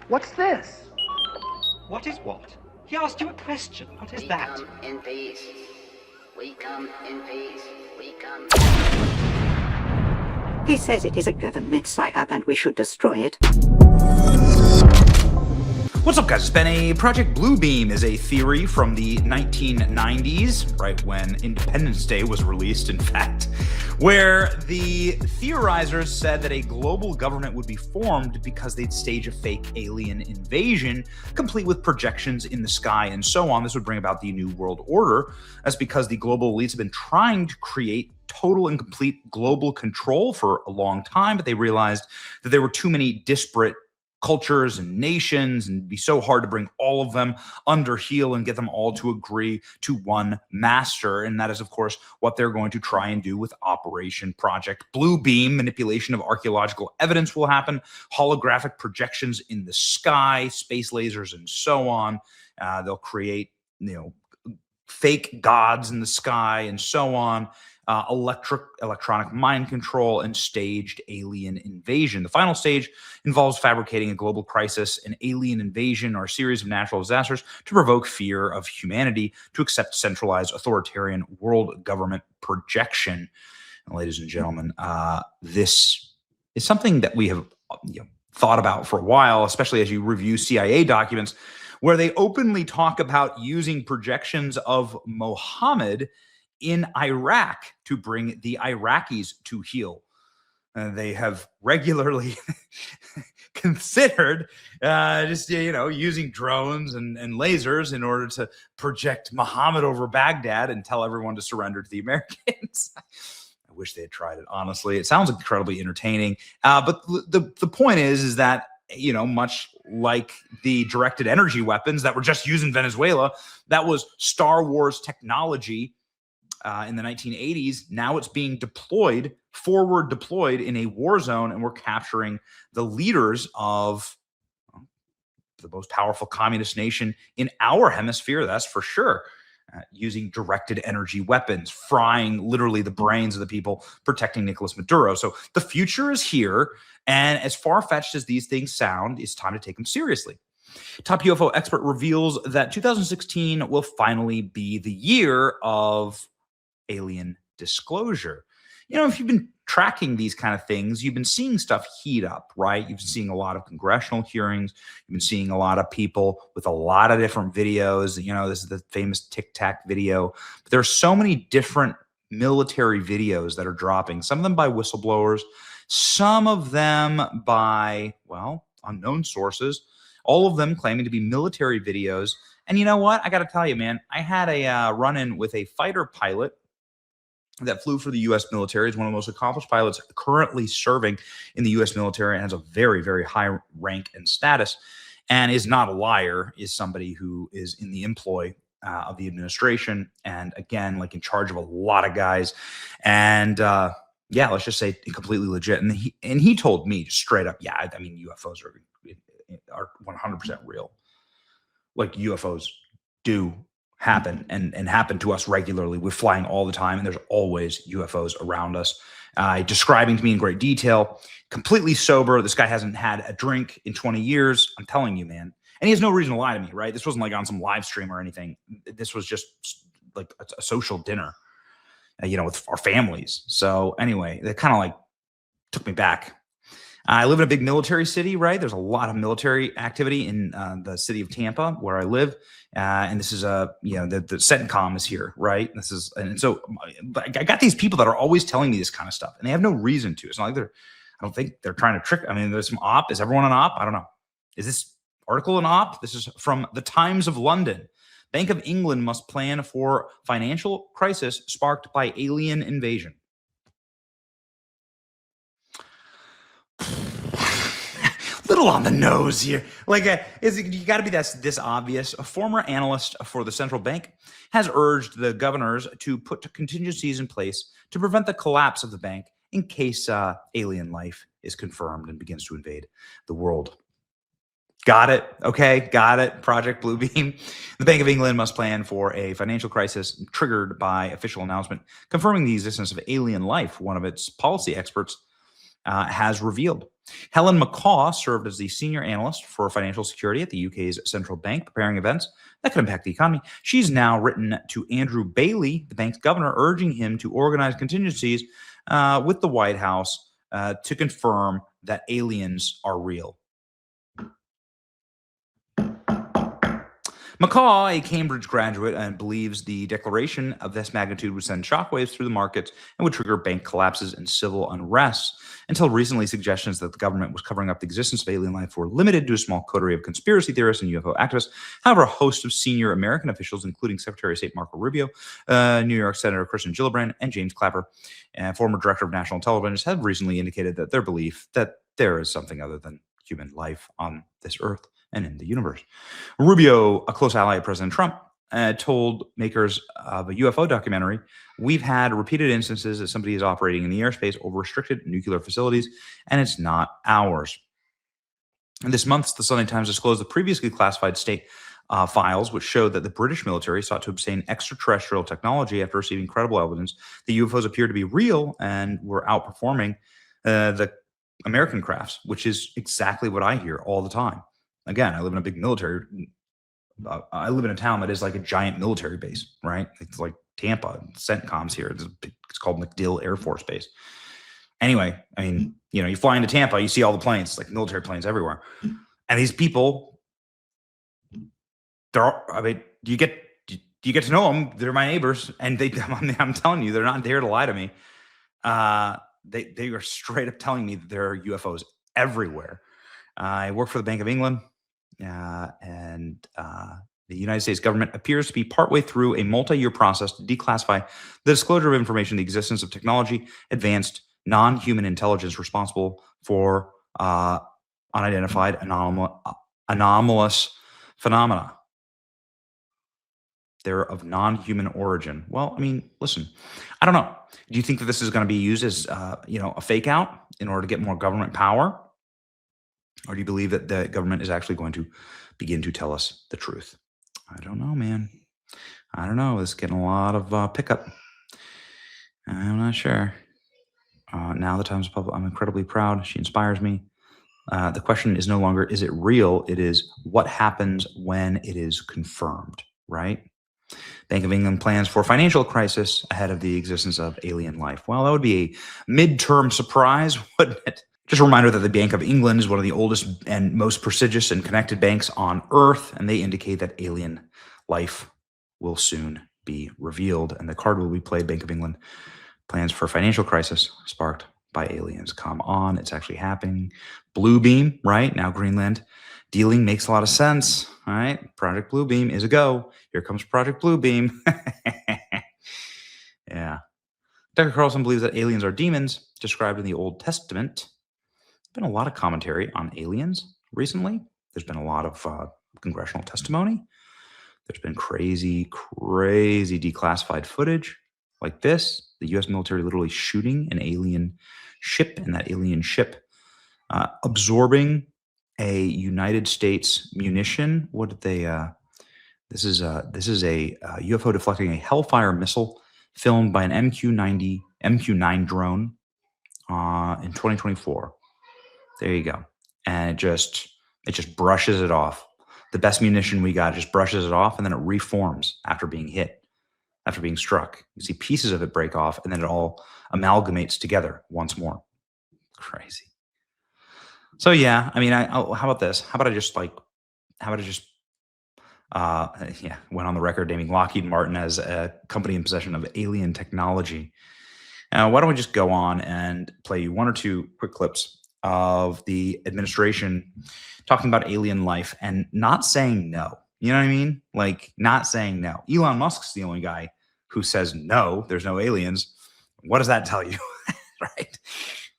What's this? What is what? He asked you a question. What is that? We come in peace. We come in peace. We come. He says it is a government psyop and we should destroy it. What's up, guys? It's Ben. Project Bluebeam is a theory from the 1990s, right when Independence Day was released, in fact, where the theorizers said that a global government would be formed because they'd stage a fake alien invasion, complete with projections in the sky and so on. This would bring about the New World Order. That's because the global elites have been trying to create total and complete global control for a long time, but they realized that there were too many disparate cultures and nations, and it'd be so hard to bring all of them under heel and get them all to agree to one master. And that is, of course, what they're going to try and do with Operation Project Bluebeam. Manipulation of archaeological evidence will happen, holographic projections in the sky, space lasers, and so on. They'll create, fake gods in the sky and so on. Electronic mind control, and staged alien invasion. The final stage involves fabricating a global crisis, an alien invasion, or a series of natural disasters to provoke fear of humanity to accept centralized authoritarian world government projection. And ladies and gentlemen, this is something that we have thought about for a while, especially as you review CIA documents, where they openly talk about using projections of Mohammed in Iraq to bring the Iraqis to heel. They have regularly considered using drones and lasers in order to project Muhammad over Baghdad and tell everyone to surrender to the Americans. I wish they had tried it, honestly. It sounds incredibly entertaining. But the point is that, much like the directed energy weapons that were just used in Venezuela, that was Star Wars technology in the 1980s. Now it's being forward deployed in a war zone, and we're capturing the leaders of the most powerful communist nation in our hemisphere, that's for sure, using directed energy weapons, frying literally the brains of the people protecting Nicolas Maduro. So the future is here, and as far-fetched as these things sound, it's time to take them seriously. Top UFO expert reveals that 2016 will finally be the year of alien disclosure. If you've been tracking these kind of things, you've been seeing stuff heat up, right? You've been seeing a lot of congressional hearings. You've been seeing a lot of people with a lot of different videos. This is the famous Tic Tac video. But there are so many different military videos that are dropping, some of them by whistleblowers, some of them by, unknown sources, all of them claiming to be military videos. And you know what? I got to tell you, man, I had a run-in with a fighter pilot that flew for the U.S. military. Is one of the most accomplished pilots currently serving in the U.S. military and has a very, very high rank and status, and is not a liar, is somebody who is in the employ of the administration, and again, like in charge of a lot of guys. And let's just say completely legit. And he told me just straight up, UFOs are 100% real. Like, UFOs do happen and happen to us regularly. We're flying all the time, and there's always UFOs around us. Describing to me in great detail, completely sober. This guy hasn't had a drink in 20 years. I'm telling you, man. And he has no reason to lie to me, right? This wasn't like on some live stream or anything. This was just like a social dinner, with our families. So anyway, that kind of like took me back. I live in a big military city, right? There's a lot of military activity in the city of Tampa, where I live. And this is the CENTCOM is here, right? And so I got these people that are always telling me this kind of stuff, and they have no reason to. It's not like I don't think they're trying to trick. There's some op. Is everyone an op? I don't know. Is this article an op? This is from the Times of London. Bank of England must plan for financial crisis sparked by alien invasion. Little on the nose here. You got to be this obvious. A former analyst for the central bank has urged the governors to put contingencies in place to prevent the collapse of the bank in case alien life is confirmed and begins to invade the world. Got it. Okay. Got it. Project Bluebeam. The Bank of England must plan for a financial crisis triggered by official announcement confirming the existence of alien life, one of its policy experts has revealed. Helen McCaw served as the senior analyst for financial security at the UK's central bank, preparing events that could impact the economy. She's now written to Andrew Bailey, the bank's governor, urging him to organize contingencies with the White House to confirm that aliens are real. McCaw, a Cambridge graduate, and believes the declaration of this magnitude would send shockwaves through the markets and would trigger bank collapses and civil unrest. Until recently, suggestions that the government was covering up the existence of alien life were limited to a small coterie of conspiracy theorists and UFO activists. However, a host of senior American officials, including Secretary of State Marco Rubio, New York Senator Kirsten Gillibrand, and James Clapper, former director of national intelligence, have recently indicated that their belief that there is something other than human life on this earth and in the universe. Rubio, a close ally of President Trump, told makers of a UFO documentary, "We've had repeated instances that somebody is operating in the airspace over restricted nuclear facilities, and it's not ours." And this month, the Sunday Times disclosed the previously classified state files, which showed that the British military sought to obtain extraterrestrial technology after receiving credible evidence the UFOs appeared to be real and were outperforming the American crafts, which is exactly what I hear all the time. Again, I live in a big military. I live in a town that is like a giant military base, right? It's like Tampa. CENTCOM's here. It's called MacDill Air Force Base. Anyway, I mean, you fly into Tampa, you see all the planes, like military planes everywhere. And these people, you get to know them. They're my neighbors, and I'm telling you, they're not there to lie to me. They are straight up telling me that there are UFOs everywhere. I work for the Bank of England, and the United States government appears to be partway through a multi-year process to declassify the disclosure of information, the existence of technology, advanced non-human intelligence responsible for unidentified anomalous phenomena. They're of non-human origin. Well, I mean, listen, I don't know. Do you think that this is going to be used as, a fake out in order to get more government power? Or do you believe that the government is actually going to begin to tell us the truth? I don't know, man. I don't know. It's getting a lot of pickup. I'm not sure. Now the Times Public, I'm incredibly proud. She inspires me. The question is no longer, is it real? It is, what happens when it is confirmed, right? Bank of England plans for financial crisis ahead of the existence of alien life. Well, that would be a midterm surprise, wouldn't it? Just a reminder that the Bank of England is one of the oldest and most prestigious and connected banks on Earth, and they indicate that alien life will soon be revealed, and the card will be played. Bank of England plans for financial crisis sparked by aliens. Come on, it's actually happening. Bluebeam, right? Now Greenland dealing makes a lot of sense, all right? Project Bluebeam is a go. Here comes Project Bluebeam. Yeah. Dr. Carlson believes that aliens are demons described in the Old Testament. There's been a lot of commentary on aliens recently. There's been a lot of congressional testimony. There's been crazy declassified footage like this. The U.S. military literally shooting an alien ship, and that alien ship absorbing a United States munition. What did they? This is a UFO deflecting a Hellfire missile filmed by an MQ-9 drone in 2024. There you go, and it just brushes it off. The best munition we got just brushes it off, and then it reforms after being hit. After being struck, you see pieces of it break off, and then it all amalgamates together once more. Crazy. So yeah, I mean, how about this? How about I just went on the record naming Lockheed Martin as a company in possession of alien technology. Now, why don't we just go on and play you one or two quick clips of the administration talking about alien life and not saying no. You know what I mean? Like, not saying no. Elon Musk's the only guy who says no, there's no aliens. What does that tell you? Right?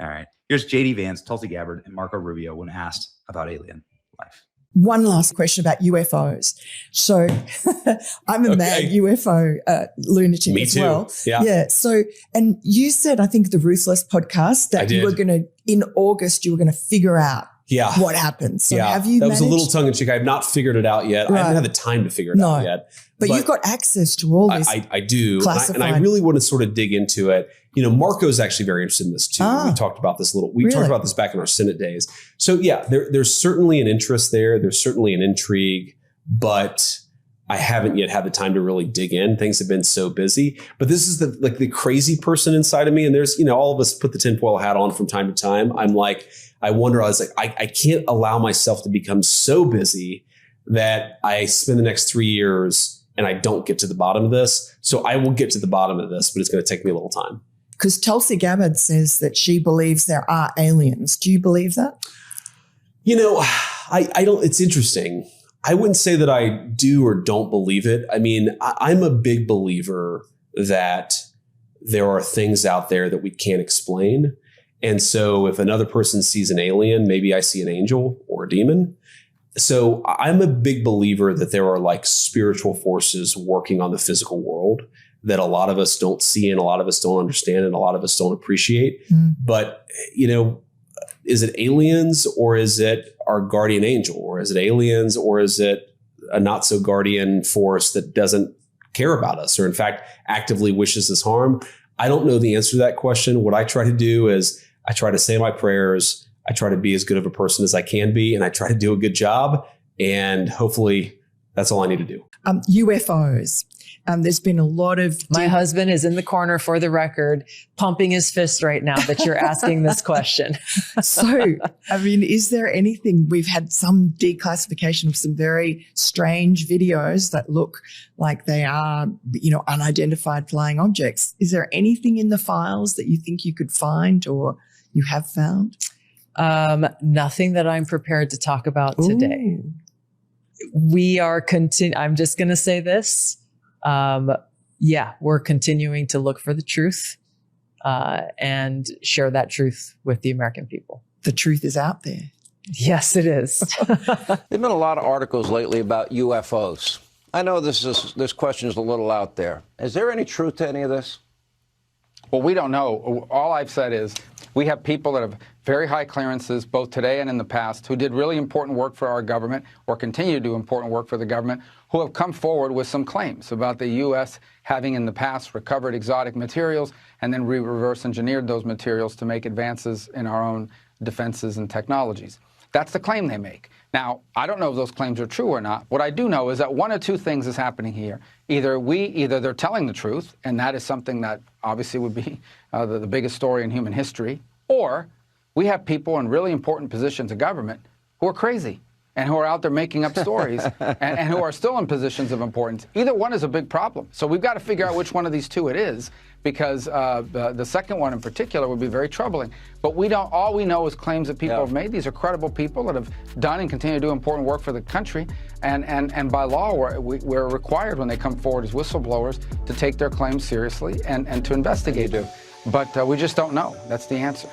All right. Here's JD Vance, Tulsi Gabbard, and Marco Rubio when asked about alien life. One last question about UFOs. So I'm a mad UFO lunatic Me as too. well. Yeah. So, and you said, I think the Ruthless podcast that you were going to, in August, you were going to figure out what happened. So have you was a little tongue in cheek. I have not figured it out yet. Right. I haven't had the time to figure it out yet. But you've got access to all this. I do. And I really want to sort of dig into it. Marco's actually very interested in this too. We talked about this talked about this back in our Senate days. So yeah, there's certainly an interest there. There's certainly an intrigue, but I haven't yet had the time to really dig in. Things have been so busy, but this is the crazy person inside of me. And there's, all of us put the tinfoil hat on from time to time. I was like, I can't allow myself to become so busy that I spend the next 3 years and I don't get to the bottom of this. So I will get to the bottom of this, but it's going to take me a little time. Because Tulsi Gabbard says that she believes there are aliens. Do you believe that? I don't, it's interesting. I wouldn't say that I do or don't believe it. I mean, I'm a big believer that there are things out there that we can't explain. And so if another person sees an alien, maybe I see an angel or a demon. So I'm a big believer that there are like spiritual forces working on the physical world that a lot of us don't see and a lot of us don't understand and a lot of us don't appreciate. But, is it aliens or is it our guardian angel, or is it aliens, or is it a not so guardian force that doesn't care about us, or in fact actively wishes us harm? I don't know the answer to that question. What I try to do is I try to say my prayers. I try to be as good of a person as I can be, and I try to do a good job. And hopefully that's all I need to do. UFOs. There's been a lot of... My husband is in the corner, for the record, pumping his fist right now that you're asking this question. So, is there anything... We've had some declassification of some very strange videos that look like they are, unidentified flying objects. Is there anything in the files that you think you could find or you have found? Nothing that I'm prepared to talk about today. We are I'm just going to say this. We're continuing to look for the truth and share that truth with the American people. The truth is out there. Yes, it is. There've been a lot of articles lately about UFOs. I know this question is a little out there. Is there any truth to any of this? Well, we don't know. All I've said is we have people that have very high clearances, both today and in the past, who did really important work for our government or continue to do important work for the government, who have come forward with some claims about the U.S. having in the past recovered exotic materials and then reverse engineered those materials to make advances in our own defenses and technologies. That's the claim they make. Now, I don't know if those claims are true or not. What I do know is that one of two things is happening here. Either they're telling the truth, and that is something that obviously would be the biggest story in human history, or we have people in really important positions of government who are crazy and who are out there making up stories and who are still in positions of importance. Either one is a big problem. So we've got to figure out which one of these two it is, because the second one in particular would be very troubling. But all we know is claims that people have made. These are credible people that have done and continue to do important work for the country. And by law, we're required when they come forward as whistleblowers to take their claims seriously and to investigate them. But we just don't know. That's the answer.